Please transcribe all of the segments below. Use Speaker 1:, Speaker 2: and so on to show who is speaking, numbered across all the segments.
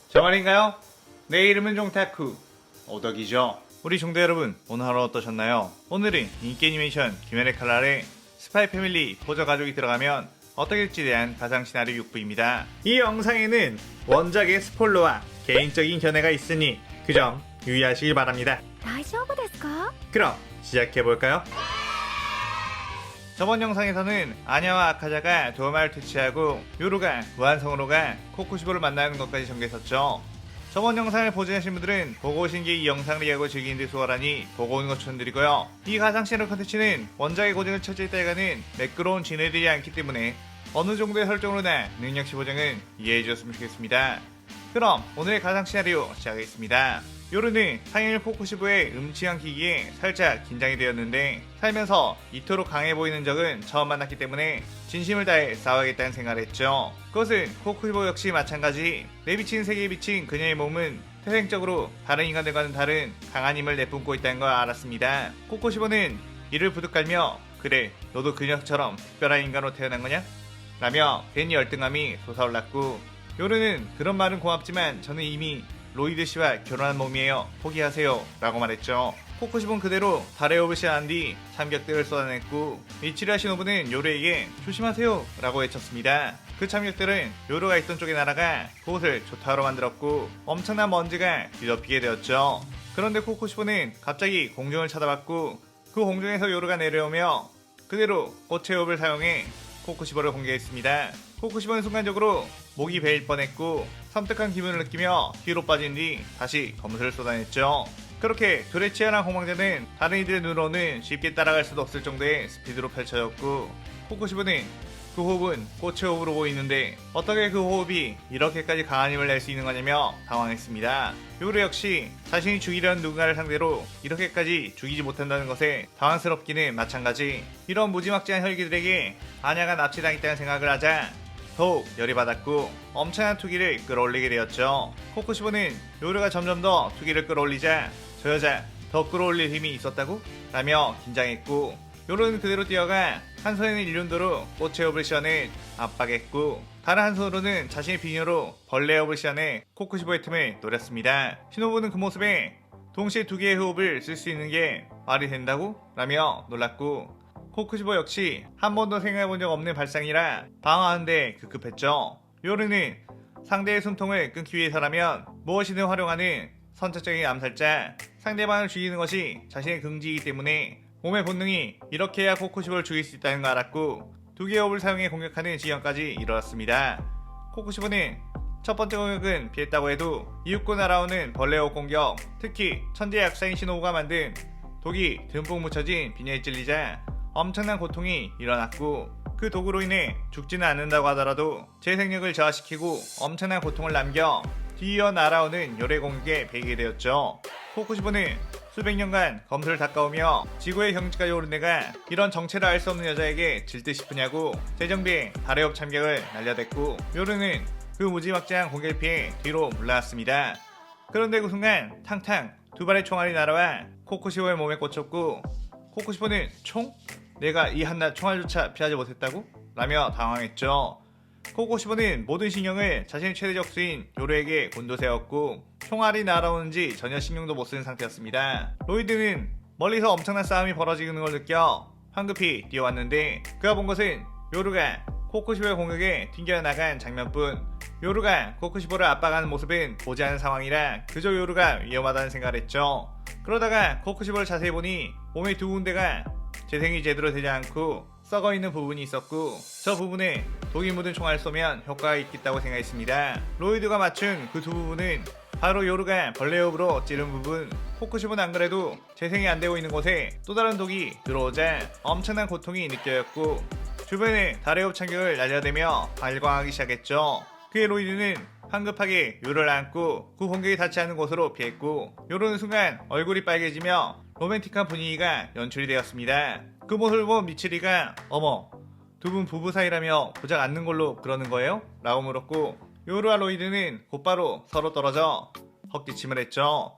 Speaker 1: 저 말인가요? 내 이름은 종타쿠 오덕이죠. 우리 종대 여러분, 오늘 하루 어떠셨나요? 오늘은 인기 애니메이션 귀멸의 칼날에 스파이 패밀리 포저 가족이 들어가면 어떻게 될지 대한 가상 시나리오 6부입니다. 이 영상에는 원작의 스포일러와 개인적인 견해가 있으니 그 점 유의하시길 바랍니다.
Speaker 2: 大丈夫ですか?
Speaker 1: 그럼 시작해볼까요? 저번 영상에서는 아냐와 아카자가 도마를 퇴치하고 요루가 무한성으로 가 코쿠시보를 만나는 것까지 전개했었죠. 저번 영상을 보지 않으신 분들은 보고 오신 게 이 영상을 이해하고 즐기는 데 수월하니 보고 오는 것 추천드리고요. 이 가상 시나리오 컨텐츠는 원작의 고증을 철저히 따라가는 매끄러운 진행들이 않기 때문에 어느 정도의 설정으로나 능력치 보장은 이해해 주셨으면 좋겠습니다. 그럼 오늘의 가상 시나리오 시작하겠습니다. 요루는 상일 코쿠시보의 음침한 기기에 살짝 긴장이 되었는데 살면서 이토록 강해 보이는 적은 처음 만났기 때문에 진심을 다해 싸워야겠다는 생각을 했죠. 그것은 코쿠시보 역시 마찬가지. 내비친 세계에 비친 그녀의 몸은 태생적으로 다른 인간들과는 다른 강한 힘을 내뿜고 있다는 걸 알았습니다. 코쿠시보는 이를 부득깔며 그래 너도 그녀처럼 특별한 인간으로 태어난 거냐? 라며 괜히 열등감이 솟아올랐고 요루는 그런 말은 고맙지만 저는 이미 로이드 씨와 결혼한 몸이에요. 포기하세요. 라고 말했죠. 코쿠시보는 그대로 달의 호흡을 시작한 뒤 참격들을 쏟아냈고 미치리아 시노부는 요루에게 조심하세요. 라고 외쳤습니다. 그 참격들은 요루가 있던 쪽에 날아가 그곳을 조타로 만들었고 엄청난 먼지가 뒤덮이게 되었죠. 그런데 코쿠시보는 갑자기 공중을 쳐다봤고 그 공중에서 요루가 내려오며 그대로 꽃의 호흡을 사용해 코쿠시보를 공개했습니다. 코쿠시보는 순간적으로 목이 베일 뻔했고 섬뜩한 기분을 느끼며 뒤로 빠진 뒤 다시 검술을 쏟아냈죠. 그렇게 둘의 치열한 공방전은 다른 이들의 눈으로는 쉽게 따라갈 수도 없을 정도의 스피드로 펼쳐졌고 코쿠시보는 그 호흡은 꽃의 호흡으로 보이는데 어떻게 그 호흡이 이렇게까지 강한 힘을 낼 수 있는 거냐며 당황했습니다. 요루 역시 자신이 죽이려는 누군가를 상대로 이렇게까지 죽이지 못한다는 것에 당황스럽기는 마찬가지. 이런 무지막지한 혈기들에게 아냐가 납치당했다는 생각을 하자 더욱 열이 받았고 엄청난 투기를 끌어올리게 되었죠. 코쿠시보는 요루가 점점 더 투기를 끌어올리자 저 여자 더 끌어올릴 힘이 있었다고? 라며 긴장했고 요루는 그대로 뛰어가 한 손에는 일륜도로 꽃의 호흡을 시원해 압박했고 다른 한 손으로는 자신의 비녀로 벌레의 호흡을 시원해 코쿠시보의 틈을 노렸습니다. 시노부는 그 모습에 동시에 두 개의 호흡을 쓸 수 있는 게 말이 된다고? 라며 놀랐고 코쿠시보 역시 한 번도 생각해본 적 없는 발상이라 방어하는데 급급했죠. 요루는 상대의 숨통을 끊기 위해서라면 무엇이든 활용하는 선천적인 암살자, 상대방을 죽이는 것이 자신의 긍지이기 때문에 몸의 본능이 이렇게 해야 코쿠시보를 죽일 수 있다는 걸 알았고 두 개의 호흡을 사용해 공격하는 지형까지 이르렀습니다. 코쿠시보는 첫 번째 공격은 피했다고 해도 이윽고 날아오는 벌레호 공격, 특히 천재 약사인 시노부가 만든 독이 듬뿍 묻혀진 비녀에 찔리자 엄청난 고통이 일어났고 그 독으로 인해 죽지는 않는다고 하더라도 제 생력을 저하시키고 엄청난 고통을 남겨 뒤이어 날아오는 요래 공격에 베이게 되었죠. 코쿠시보는 수백 년간 검술을 닦아오며 지구의 경지까지 오른 내가 이런 정체를 알 수 없는 여자에게 질 듯 싶으냐고 재정비에 달의 업 참격을 날려댔고 요르는 그 무지막지한 공격을 피해 뒤로 물러났습니다. 그런데 그 순간 탕탕 두 발의 총알이 날아와 코쿠시보의 몸에 꽂혔고 코쿠시보는 총? 내가 이 한낱 총알조차 피하지 못했다고? 라며 당황했죠. 코쿠시보는 모든 신경을 자신의 최대 적수인 요루에게 곤두세웠고 총알이 날아오는지 전혀 신경도 못 쓰는 상태였습니다. 로이드는 멀리서 엄청난 싸움이 벌어지는 걸 느껴 황급히 뛰어왔는데 그가 본 것은 요루가 코쿠시보의 공격에 튕겨나간 장면뿐. 요루가 코쿠시보를 압박하는 모습은 보지 않은 상황이라 그저 요루가 위험하다는 생각을 했죠. 그러다가 코쿠시보를 자세히 보니 몸의 두 군데가 재생이 제대로 되지 않고 썩어있는 부분이 있었고 저 부분에 독이 묻은 총알을 쏘면 효과가 있겠다고 생각했습니다. 로이드가 맞춘 그 두 부분은 바로 요루가 벌레호흡으로 찌른 부분. 코쿠시보는 안 그래도 재생이 안 되고 있는 곳에 또 다른 독이 들어오자 엄청난 고통이 느껴졌고 주변에 달의 호흡 참격을 날려대며 발광하기 시작했죠. 그의 로이드는 황급하게 요루를 안고 그 공격이 닿지 않는 곳으로 피했고 요루는 순간 얼굴이 빨개지며 로맨틱한 분위기가 연출이 되었습니다. 그 모습을 본 미치리가 어머 두 분 부부 사이라며 고작 앉는 걸로 그러는 거예요? 라고 물었고 요루와 로이드는 곧바로 서로 떨어져 헛기침을 했죠.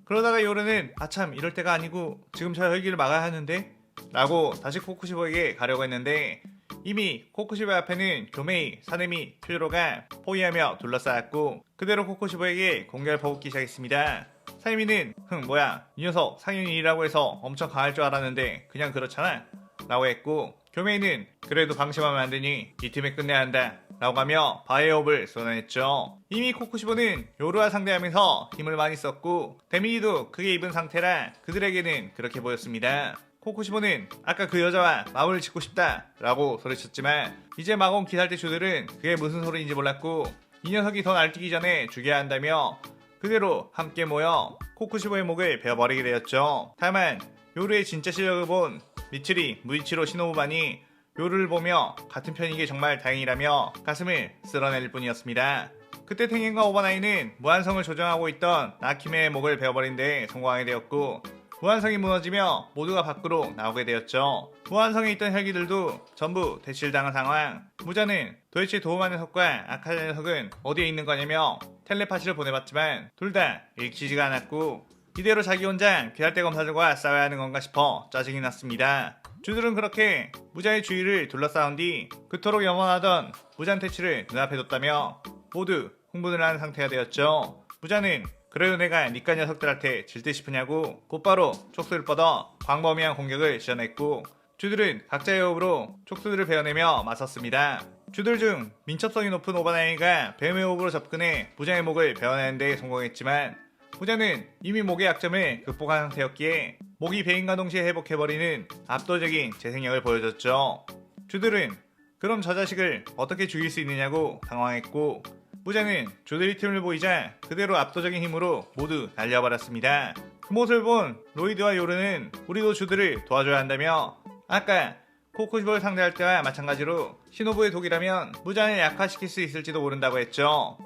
Speaker 1: 그러다가 요루는 아참 이럴 때가 아니고 지금 저 혈기를 막아야 하는데? 라고 다시 코쿠시보에게 가려고 했는데 이미 코쿠시보 앞에는 교메이, 사네미, 퓨조로가 포위하며 둘러싸였고 그대로 코쿠시보에게 공격을 퍼붓기 시작했습니다. 사네미는 뭐야 이 녀석 상인이라고 해서 엄청 강할 줄 알았는데 그냥 그렇잖아 라고 했고 교메이는 그래도 방심하면 안되니 이 팀에 끝내야 한다 라고 하며 바이오업을 쏟아냈죠. 이미 코쿠시보는 요루와 상대하면서 힘을 많이 썼고 데미지도 크게 입은 상태라 그들에게는 그렇게 보였습니다. 코쿠시보는 아까 그 여자와 마음을 짓고 싶다 라고 소리쳤지만 이제 막 온 기살대 주들은 그게 무슨 소리인지 몰랐고 이 녀석이 더 날뛰기 전에 죽여야 한다며 그대로 함께 모여 코쿠시보의 목을 베어버리게 되었죠. 다만 요루의 진짜 실력을 본 미츠리, 무이치로 시노부만이 요루를 보며 같은 편이게 정말 다행이라며 가슴을 쓸어낼 뿐이었습니다. 그때 탱겐과 오바나이는 무한성을 조정하고 있던 나키메의 목을 베어버린 데 성공하게 되었고 무한성이 무너지며 모두가 밖으로 나오게 되었죠. 무한성에 있던 혈기들도 전부 대실당한 상황. 무자는 도대체 도우마 녀석과 아카자 녀석은 어디에 있는 거냐며 텔레파시를 보내봤지만 둘 다 읽히지가 않았고 이대로 자기 혼자 귀할대 검사들과 싸워야 하는 건가 싶어 짜증이 났습니다. 주들은 그렇게 무자의 주위를 둘러싸운 뒤 그토록 염원하던 무잔 퇴치를 눈앞에 뒀다며 모두 흥분을 하는 상태가 되었죠. 무자는 그래도 내가 니까 녀석들한테 질 듯 싶으냐고 곧바로 촉수를 뻗어 광범위한 공격을 시전했고 주들은 각자의 호흡으로 촉수들을 베어내며 맞섰습니다. 주들 중 민첩성이 높은 오바나이가 뱀의 호흡으로 접근해 무자의 목을 베어내는 데 성공했지만 무자는 이미 목의 약점을 극복한 상태였기에 목이 베인과 동시에 회복해버리는 압도적인 재생력을 보여줬죠. 주들은 그럼 저 자식을 어떻게 죽일 수 있느냐고 당황했고 무자는 주들이 틈을 보이자 그대로 압도적인 힘으로 모두 날려버렸습니다. 그 모습을 본 로이드와 요르는 우리도 주들을 도와줘야 한다며 아까 코쿠시보를 상대할 때와 마찬가지로 시노부의 독이라면 무자를 약화시킬 수 있을지도 모른다고 했죠.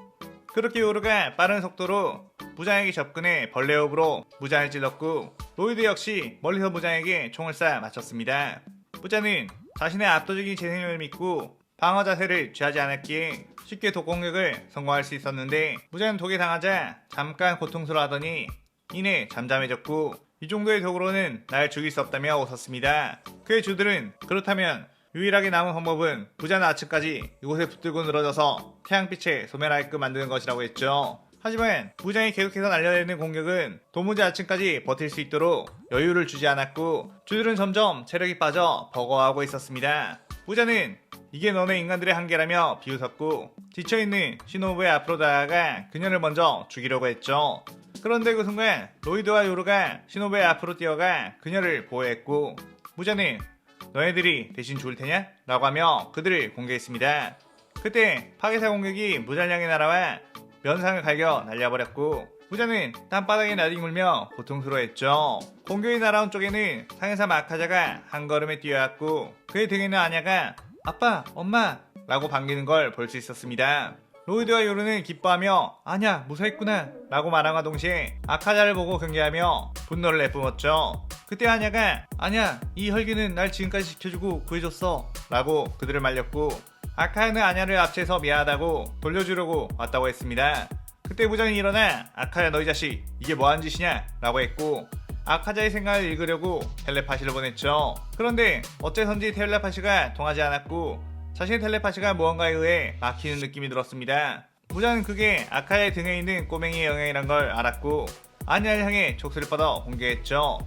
Speaker 1: 그렇게 요르가 빠른 속도로 무장에게 접근해 벌레호흡으로 무장을 찔렀고 로이드 역시 멀리서 무장에게 총을 쏴 맞췄습니다. 무자는 자신의 압도적인 재생력을 믿고 방어 자세를 취하지 않았기에 쉽게 독공격을 성공할 수 있었는데 무자는 독에 당하자 잠깐 고통스러워하더니 이내 잠잠해졌고 이 정도의 독으로는 날 죽일 수 없다며 웃었습니다. 그의 주들은 그렇다면 유일하게 남은 방법은 무자는 아츠까지 이곳에 붙들고 늘어져서 태양빛에 소멸하게끔 만드는 것이라고 했죠. 하지만 무장이 계속해서 날려내는 공격은 도무지 아침까지 버틸 수 있도록 여유를 주지 않았고 주들은 점점 체력이 빠져 버거워하고 있었습니다. 무자는 이게 너네 인간들의 한계라며 비웃었고 지쳐있는 시노부의 앞으로 다가가 그녀를 먼저 죽이려고 했죠. 그런데 그 순간 로이드와 요루가 시노부의 앞으로 뛰어가 그녀를 보호했고 무자는 너희들이 대신 죽을 테냐? 라고 하며 그들을 공격했습니다. 그때 파괴사 공격이 무자를 향해 날아와 면상을 갈겨 날려버렸고 무자는 땅바닥에 나뒹굴며 고통스러워했죠. 공격이 날아온 쪽에는 상해사 아카자가 한 걸음에 뛰어왔고 그의 등에는 아냐가 아빠, 엄마 라고 반기는 걸 볼 수 있었습니다. 로이드와 요르는 기뻐하며 아냐 무사했구나 라고 말함과 동시에 아카자를 보고 경계하며 분노를 내뿜었죠. 그때 아냐가 아냐 이 혈기는 날 지금까지 지켜주고 구해줬어 라고 그들을 말렸고 아카야는 아냐를 압체해서 미안하다고 돌려주려고 왔다고 했습니다. 그때 무장이 일어나 아카야 너희 자식 이게 뭐하는 짓이냐 라고 했고 아카자의 생각을 읽으려고 텔레파시를 보냈죠. 그런데 어째선지 텔레파시가 통하지 않았고 자신의 텔레파시가 무언가에 의해 막히는 느낌이 들었습니다. 무장은 그게 아카야의 등에 있는 꼬맹이의 영향이란 걸 알았고 아냐를 향해 촉수를 뻗어 공격했죠.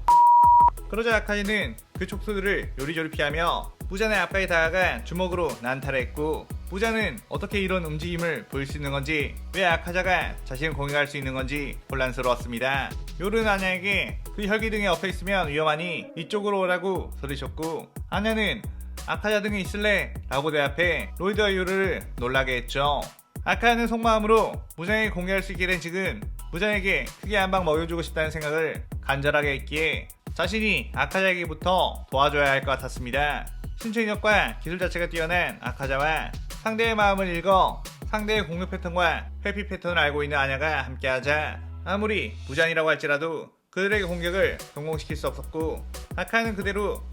Speaker 1: 그러자 아카이는 그 촉수들을 요리조리 피하며 무잔의 앞가에 다가가 주먹으로 난타했고 무잔은 어떻게 이런 움직임을 보일 수 있는 건지 왜 아카자가 자신을 공격할 수 있는 건지 혼란스러웠습니다. 요르는 아냐에게 그 혈기 등에 엎혀있으면 위험하니 이쪽으로 오라고 소리쳤고 아냐는 아카자 등에 있을래? 라고 대답해 로이드와 요르를 놀라게 했죠. 아카야는 속마음으로 무장에게 공격할 수 있게 된 지금 무장에게 크게 한 방 먹여주고 싶다는 생각을 간절하게 했기에 자신이 아카자에게부터 도와줘야 할 것 같았습니다. 신체인력과 기술 자체가 뛰어난 아카자와 상대의 마음을 읽어 상대의 공격 패턴과 회피 패턴을 알고 있는 아냐가 함께하자 아무리 무장이라고 할지라도 그들에게 공격을 성공시킬 수 없었고 아카야는 그대로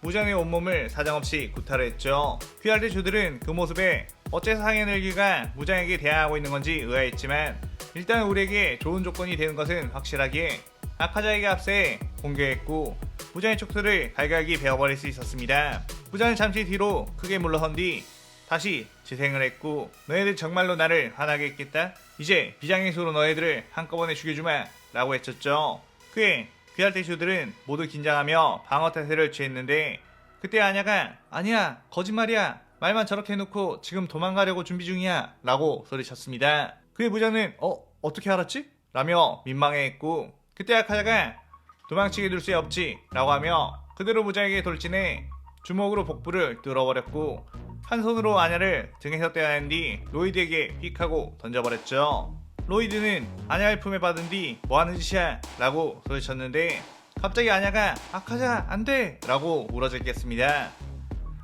Speaker 1: 무장의 온몸을 사정없이 구타를 했죠. 귀할대 주들은 그 모습에 어째서 상해늘기가 무장에게 대항하고 있는 건지 의아했지만 일단 우리에게 좋은 조건이 되는 것은 확실하기에 아카자에게 앞세 공격했고 부자의 촉수를 갈갈기 베어버릴 수 있었습니다. 부자는 잠시 뒤로 크게 물러선 뒤 다시 재생을 했고, 너희들 정말로 나를 화나게 했겠다? 이제 비장의수로 너희들을 한꺼번에 죽여주마 라고 외쳤죠. 그에 귀할대쇼들은 모두 긴장하며 방어 태세를 취했는데, 그때 아냐가 아니야 거짓말이야, 말만 저렇게 해놓고 지금 도망가려고 준비 중이야 라고 소리쳤습니다. 그의 부자는 어떻게 알았지? 라며 민망해했고, 그때 아카자가 도망치게 둘 수 없지 라고 하며 그대로 부자에게 돌진해 주먹으로 복부를 뚫어버렸고, 한 손으로 아냐를 등에서 떼어낸 뒤 로이드에게 휙 하고 던져버렸죠. 로이드는 아냐를 품에 받은 뒤 뭐하는 짓이야 라고 소리쳤는데, 갑자기 아냐가 아카자 안돼 라고 울어댔겠습니다.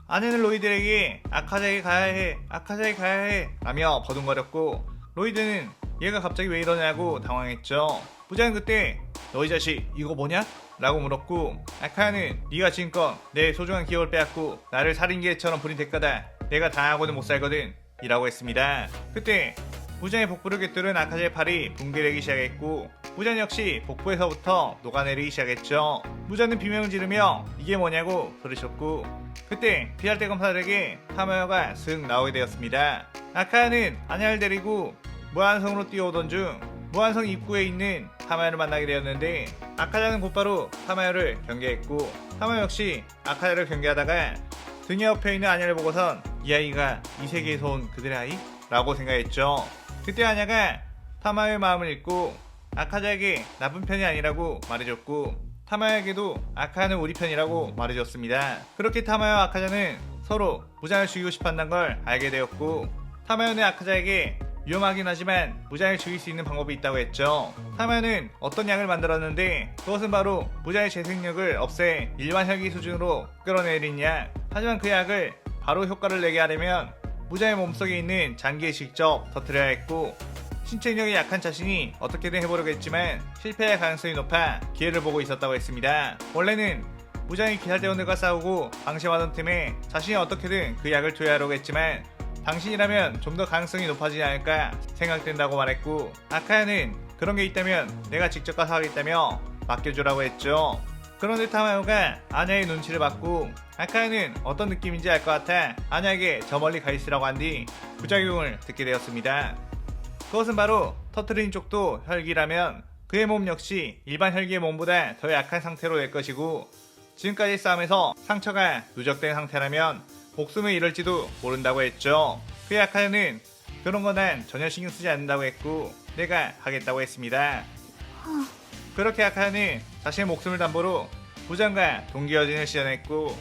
Speaker 1: 아냐는 로이드에게 아카자에 가야 해 라며 버둥거렸고, 로이드는 얘가 갑자기 왜 이러냐고 당황했죠. 부자는 그때 너희 자식 이거 뭐냐? 라고 물었고, 아카야는 네가 지금껏 내 소중한 기억을 빼앗고 나를 살인개처럼 부린 대가다. 내가 당하고는 못 살거든 이라고 했습니다. 그때 부자의 복부를 꿰뚫은 아카자의 팔이 붕괴되기 시작했고, 부자는 역시 복부에서부터 녹아내리기 시작했죠. 부자는 비명을 지르며 이게 뭐냐고 소리쳤고, 그때 피할대 검사들에게 타마요가 슥 나오게 되었습니다. 아카야는 아냐를 데리고 무한성으로 뛰어오던 중 무한성 입구에 있는 타마요를 만나게 되었는데, 아카자는 곧바로 타마요를 경계했고, 타마요 역시 아카자를 경계하다가 등에 옆에 있는 아냐를 보고선 이 아이가 이 세계에서 온 그들의 아이? 라고 생각했죠. 그때 아냐가 타마요의 마음을 읽고 아카자에게 나쁜 편이 아니라고 말해줬고, 타마요에게도 아카자는 우리 편이라고 말해줬습니다. 그렇게 타마요와 아카자는 서로 부장을 죽이고 싶었다는 걸 알게 되었고, 타마요는 아카자에게 위험하긴 하지만 부자를 죽일 수 있는 방법이 있다고 했죠. 타마요는 어떤 약을 만들었는데, 그것은 바로 부자의 재생력을 없애 일반 혈기 수준으로 끌어내린 약. 하지만 그 약을 바로 효과를 내게 하려면 부자의 몸속에 있는 장기에 직접 터뜨려야 했고, 신체력이 약한 자신이 어떻게든 해보려고 했지만 실패할 가능성이 높아 기회를 보고 있었다고 했습니다. 원래는 부자의 기사대원들과 싸우고 방심하던 틈에 자신이 어떻게든 그 약을 투여하려고 했지만, 당신이라면 좀 더 가능성이 높아지지 않을까 생각된다고 말했고, 아카야는 그런 게 있다면 내가 직접 가서 하겠다며 맡겨주라고 했죠. 그런데 타마요가 아냐의 눈치를 받고, 아카야는 어떤 느낌인지 알 것 같아 아냐에게 저 멀리 가 있으라고 한 뒤 부작용을 듣게 되었습니다. 그것은 바로 터트린 쪽도 혈기라면 그의 몸 역시 일반 혈기의 몸보다 더 약한 상태로 될 것이고, 지금까지 싸움에서 상처가 누적된 상태라면 목숨을 잃을지도 모른다고 했죠. 그의 아카야는 그런 거 난 전혀 신경 쓰지 않는다고 했고, 내가 하겠다고 했습니다. 그렇게 아카야는 자신의 목숨을 담보로 부장과 동기어진을 시전했고,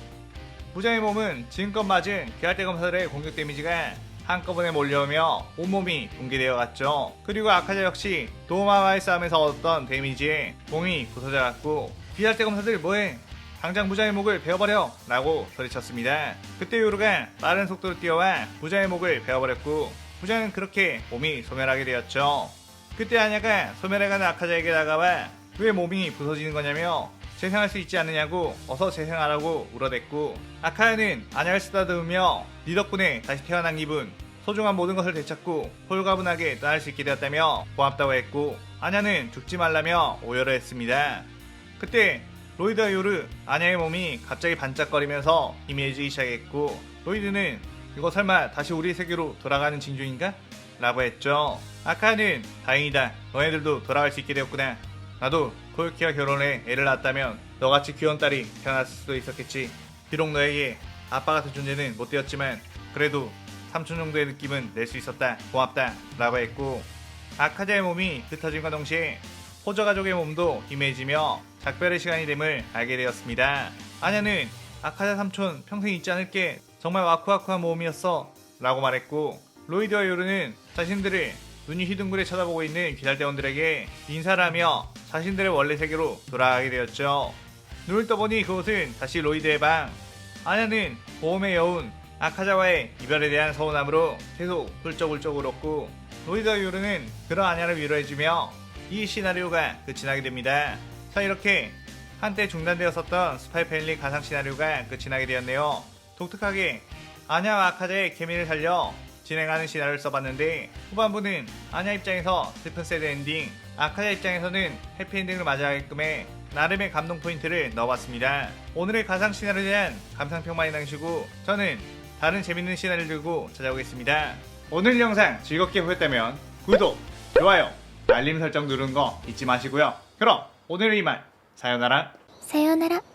Speaker 1: 부장의 몸은 지금껏 맞은 계열대 검사들의 공격 데미지가 한꺼번에 몰려오며 온몸이 붕괴되어 갔죠. 그리고 아카자 역시 도마와의 싸움에서 얻었던 데미지에 몸이 부서져 갔고, 계열대 검사들 뭐해? 당장 부자의 목을 베어버려! 라고 소리쳤습니다. 그때 요루가 빠른 속도로 뛰어와 부자의 목을 베어버렸고, 부자는 그렇게 몸이 소멸하게 되었죠. 그때 아냐가 소멸해가는 아카자에게 다가와 왜 몸이 부서지는 거냐며 재생할 수 있지 않느냐고 어서 재생하라고 울어댔고, 아카야는 아냐를 쓰다듬으며 네 덕분에 다시 태어난 기분, 소중한 모든 것을 되찾고 홀가분하게 떠날 수 있게 되었다며 고맙다고 했고, 아냐는 죽지 말라며 오열을 했습니다. 그때 로이드와 요르, 아냐의 몸이 갑자기 반짝거리면서 희미해지기 시작했고, 로이드는 이거 설마 다시 우리 세계로 돌아가는 징조인가? 라고 했죠. 아카야는 다행이다. 너네들도 돌아갈 수 있게 되었구나. 나도 코유키와 결혼해 애를 낳았다면 너같이 귀여운 딸이 태어났을 수도 있었겠지. 비록 너에게 아빠 같은 존재는 못 되었지만 그래도 삼촌 정도의 느낌은 낼 수 있었다. 고맙다. 라고 했고, 아카자의 몸이 흩어짐과 동시에 호저 가족의 몸도 희미해지며 작별의 시간이 됨을 알게 되었습니다. 아냐는 아카자 삼촌 평생 잊지 않을게. 정말 와쿠와쿠한 모험이었어. 라고 말했고, 로이드와 요르는 자신들을 눈이 휘둥그레 쳐다보고 있는 귀살대원들에게 인사를 하며 자신들의 원래 세계로 돌아가게 되었죠. 눈을 떠보니 그곳은 다시 로이드의 방. 아냐는 보험의 여운 아카자와의 이별에 대한 서운함으로 계속 훌쩍훌쩍 울었고, 로이드와 요르는 그런 아냐를 위로해주며 이 시나리오가 끝이 나게 됩니다. 자, 이렇게 한때 중단되었었던 스파이 패밀리 가상 시나리오가 끝이 나게 되었네요. 독특하게 아냐와 아카자의 케미를 살려 진행하는 시나리오를 써봤는데, 후반부는 아냐 입장에서 슬픈 새드 엔딩, 아카자 입장에서는 해피엔딩을 맞이하게끔 해 나름의 감동 포인트를 넣어봤습니다. 오늘의 가상 시나리오에 대한 감상평 많이 남기시고 저는 다른 재밌는 시나리오를 들고 찾아오겠습니다. 오늘 영상 즐겁게 보셨다면 구독, 좋아요, 알림 설정 누르는 거 잊지 마시고요. 그럼 오늘은 이만 사요나라.
Speaker 2: さようなら。